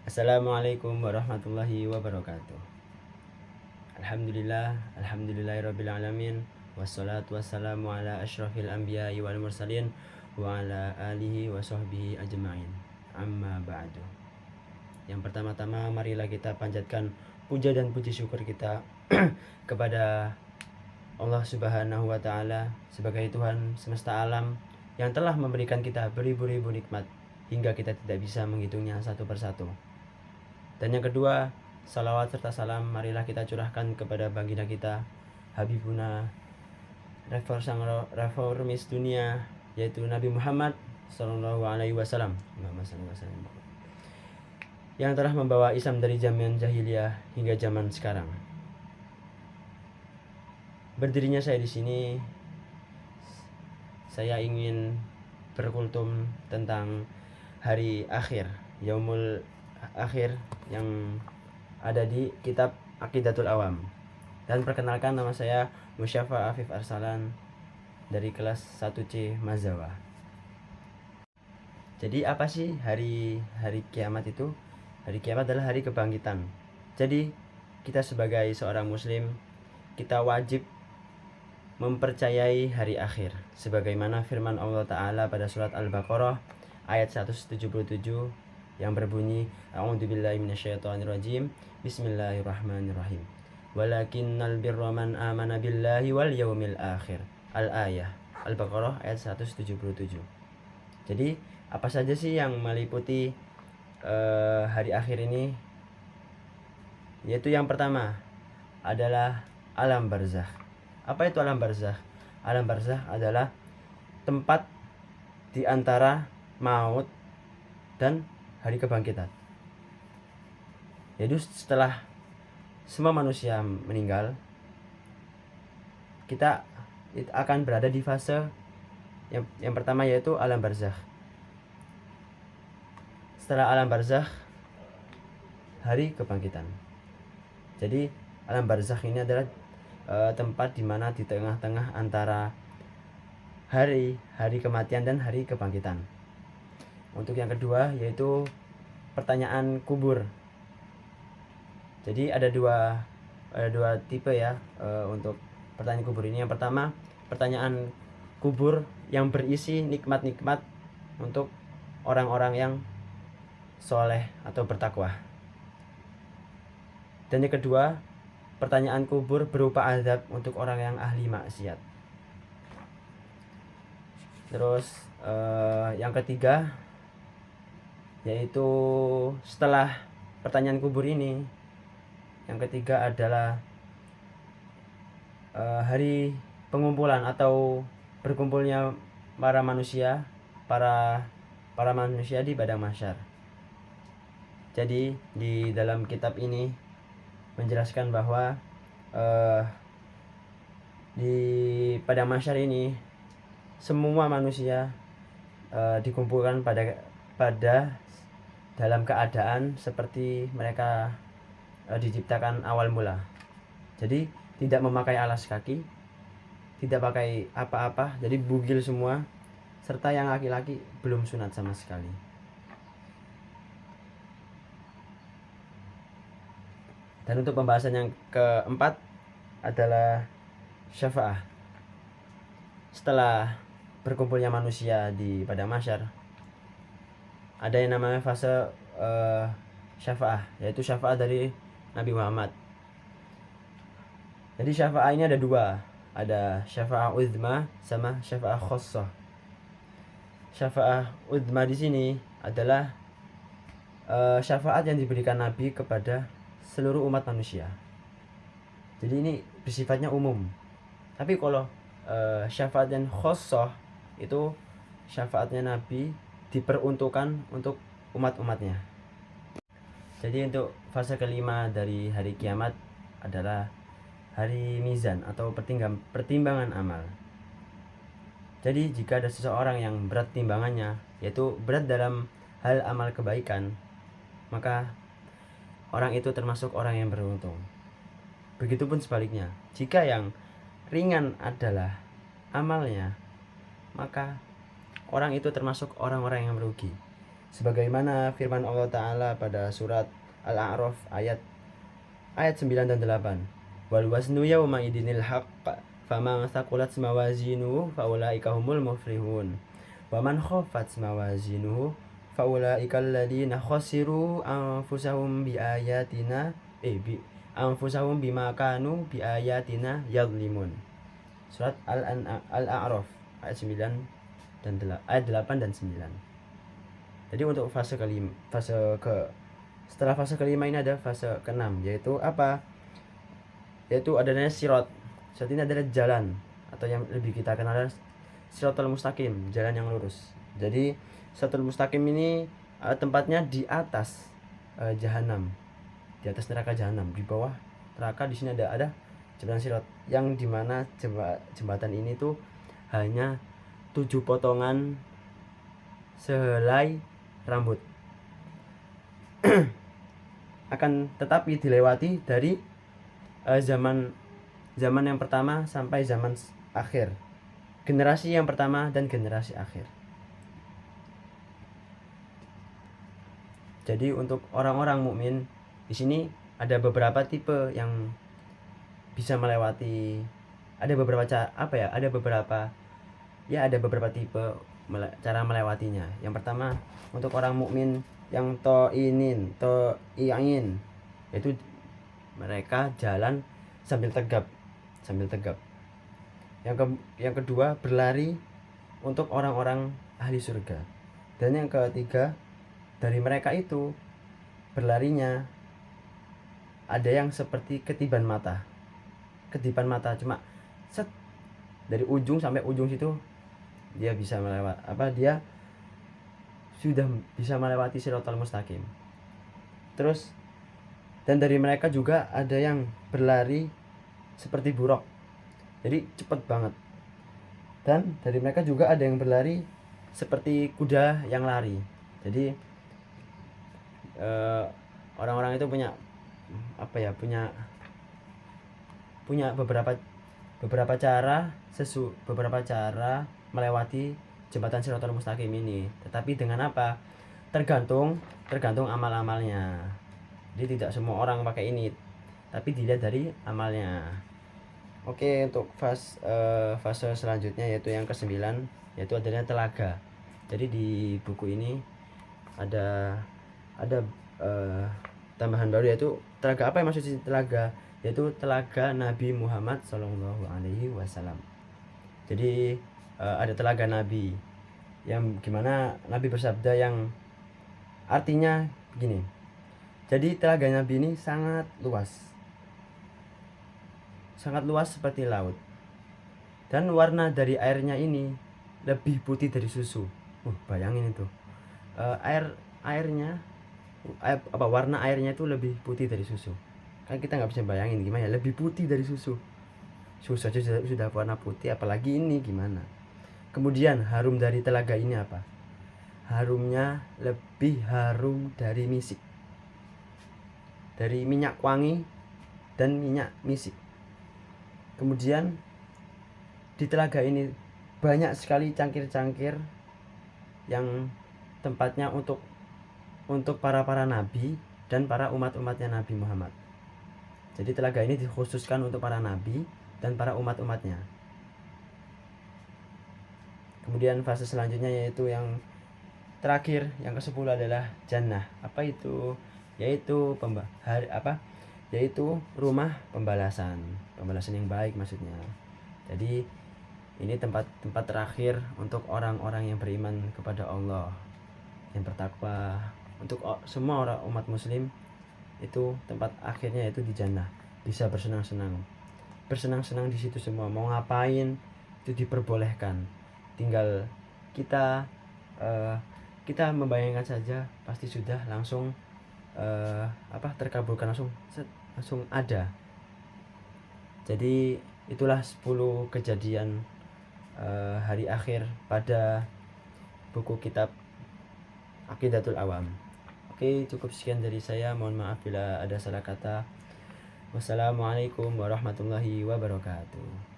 Assalamualaikum warahmatullahi wabarakatuh. Alhamdulillahirabbil alamin. Wassalatu wassalamu ala asyrafil anbiya'i wal mursalin wa ala alihi wa sahbihi ajma'in. Amma ba'du. Yang pertama-tama marilah kita panjatkan puja dan puji syukur kita kepada Allah Subhanahu wa taala sebagai Tuhan semesta alam yang telah memberikan kita beribu-ribu nikmat hingga kita tidak bisa menghitungnya satu persatu. Dan yang kedua, salawat serta salam marilah kita curahkan kepada baginda kita Habibuna sang reformis dunia, yaitu Nabi Muhammad Sallallahu Alaihi Wasallam, yang telah membawa Islam dari zaman jahiliyah hingga zaman sekarang. Berdirinya saya di sini, saya ingin berkultum tentang hari akhir, Yaumul Akhir, yang ada di kitab Aqidatul Awam. Dan perkenalkan, nama saya Musyafa Afif Arsalan dari kelas 1C Mazawa. Jadi apa sih hari kiamat itu? Hari kiamat adalah hari kebangkitan. Jadi kita sebagai seorang muslim, kita wajib mempercayai hari akhir sebagaimana firman Allah Ta'ala pada surat Al-Baqarah ayat 177 yang berbunyi, A'udzubillahi minasyaitonirrajim, Bismillahirrahmanirrahim, walakinnal birra man amana billahi wal yaumil akhir. Al-ayah, Al-Baqarah ayat 177. Jadi apa saja sih yang meliputi hari akhir ini? Yaitu yang pertama adalah alam barzakh. Apa itu alam barzakh? Alam barzakh adalah tempat di antara maut dan hari kebangkitan. Jadi setelah semua manusia meninggal, kita akan berada di fase yang pertama, yaitu alam barzakh. Setelah alam barzakh, hari kebangkitan. Jadi alam barzakh ini adalah tempat di mana di tengah-tengah antara hari kematian dan hari kebangkitan. Untuk yang kedua, yaitu pertanyaan kubur. Jadi ada dua tipe ya untuk pertanyaan kubur ini. Yang pertama, pertanyaan kubur yang berisi nikmat-nikmat untuk orang-orang yang soleh atau bertakwa. Dan yang kedua, pertanyaan kubur berupa azab untuk orang yang ahli maksiat. Terus yang ketiga, yaitu setelah pertanyaan kubur ini, yang ketiga adalah hari pengumpulan atau berkumpulnya para manusia di padang mahsyar. Jadi di dalam kitab ini menjelaskan bahwa di padang mahsyar ini semua manusia dikumpulkan pada dalam keadaan seperti mereka diciptakan awal mula. Jadi tidak memakai alas kaki, tidak pakai apa-apa, jadi bugil semua, serta yang laki-laki belum sunat sama sekali. Dan untuk pembahasan yang keempat adalah syafa'ah. Setelah berkumpulnya manusia di padang mahsyar, ada yang namanya fase syafa'ah, yaitu syafa'ah dari Nabi Muhammad. Jadi syafa'ah ini ada dua, ada syafa'ah uzma sama syafa'ah khossah. Syafa'ah uzma di sini adalah syafaat yang diberikan Nabi kepada seluruh umat manusia. Jadi ini bersifatnya umum. Tapi kalau syafaat yang khossah itu syafaatnya Nabi diperuntukkan untuk umat-umatnya. Jadi untuk fase kelima dari hari kiamat adalah hari mizan atau pertimbangan amal. Jadi jika ada seseorang yang berat timbangannya, yaitu berat dalam hal amal kebaikan, maka orang itu termasuk orang yang beruntung. Begitupun sebaliknya, jika yang ringan adalah amalnya, maka orang itu termasuk orang-orang yang merugi. sebagaimana firman Allah Ta'ala pada surat Al-A'raf ayat 9 dan 8. Wal waznu yawma idinil haqq faman thaqulat mawazinuhu faulaika humul muflihun wa man khaffat mawazinuhu faulaika alladziina khasiru anfusahum anfusahum bima kanu biayatina yadhlimun. Surat Al-A'raf ayat 8 dan 9. Jadi untuk setelah fase kelima ini ada fase keenam, yaitu apa? Yaitu adanya sirat. Sirat ini adalah jalan, atau yang lebih kita kenal adalah siratal mustaqim, jalan yang lurus. Jadi siratal mustaqim ini tempatnya di atas jahanam, di atas neraka jahanam. Di bawah neraka di sini ada jembatan sirat, yang dimana jembatan ini tuh hanya 7 potongan sehelai rambut. Akan tetapi dilewati dari zaman yang pertama sampai zaman akhir, generasi yang pertama dan generasi akhir. Jadi untuk orang-orang mukmin di sini ada beberapa tipe yang bisa melewati, ada beberapa tipe cara melewatinya. Yang pertama, untuk orang mukmin yang to'inin, yaitu mereka jalan sambil tegap. Yang kedua, berlari untuk orang-orang ahli surga. Dan yang ketiga, dari mereka itu berlarinya ada yang seperti ketiban mata, cuma set dari ujung sampai ujung situ dia bisa dia sudah bisa melewati siratal mustaqim. Terus, dan dari mereka juga ada yang berlari seperti buruk, jadi cepat banget. Dan dari mereka juga ada yang berlari seperti kuda yang lari. Jadi orang-orang itu punya beberapa cara melewati jembatan siratal mustaqim ini. Tetapi dengan apa? Tergantung amal-amalnya. Jadi tidak semua orang pakai ini, tapi dilihat dari amalnya. Oke, untuk fase selanjutnya yaitu yang ke-9, yaitu adanya telaga. Jadi di buku ini ada tambahan baru, yaitu telaga. Apa yang maksud telaga? Yaitu telaga Nabi Muhammad SAW. Jadi ada telaga Nabi, yang gimana Nabi bersabda, yang artinya begini. Jadi telaga Nabi ini sangat luas seperti laut, dan warna dari airnya ini lebih putih dari susu. Bayangin itu, warna airnya itu lebih putih dari susu. Kan kita nggak bisa bayangin gimana ya, lebih putih dari susu aja sudah warna putih, apalagi ini gimana. Kemudian harum dari telaga ini apa? Harumnya lebih harum dari misik, dari minyak wangi dan minyak misik. Kemudian di telaga ini banyak sekali cangkir-cangkir yang tempatnya untuk para nabi dan para umatnya Nabi Muhammad. Jadi telaga ini dikhususkan untuk para nabi dan para umatnya. Kemudian fase selanjutnya yaitu yang terakhir, yang ke-10 adalah jannah. Apa itu? Yaitu rumah pembalasan yang baik maksudnya. Jadi ini tempat terakhir untuk orang-orang yang beriman kepada Allah, yang bertakwa. Untuk semua orang umat muslim itu tempat akhirnya itu di jannah, bisa bersenang-senang di situ semua. Mau ngapain itu diperbolehkan, tinggal kita membayangkan saja, pasti sudah langsung terkabulkan, langsung ada. Jadi itulah 10 kejadian hari akhir pada buku kitab Aqidatul Awam. Oke, cukup sekian dari saya. Mohon maaf bila ada salah kata. Wassalamualaikum warahmatullahi wabarakatuh.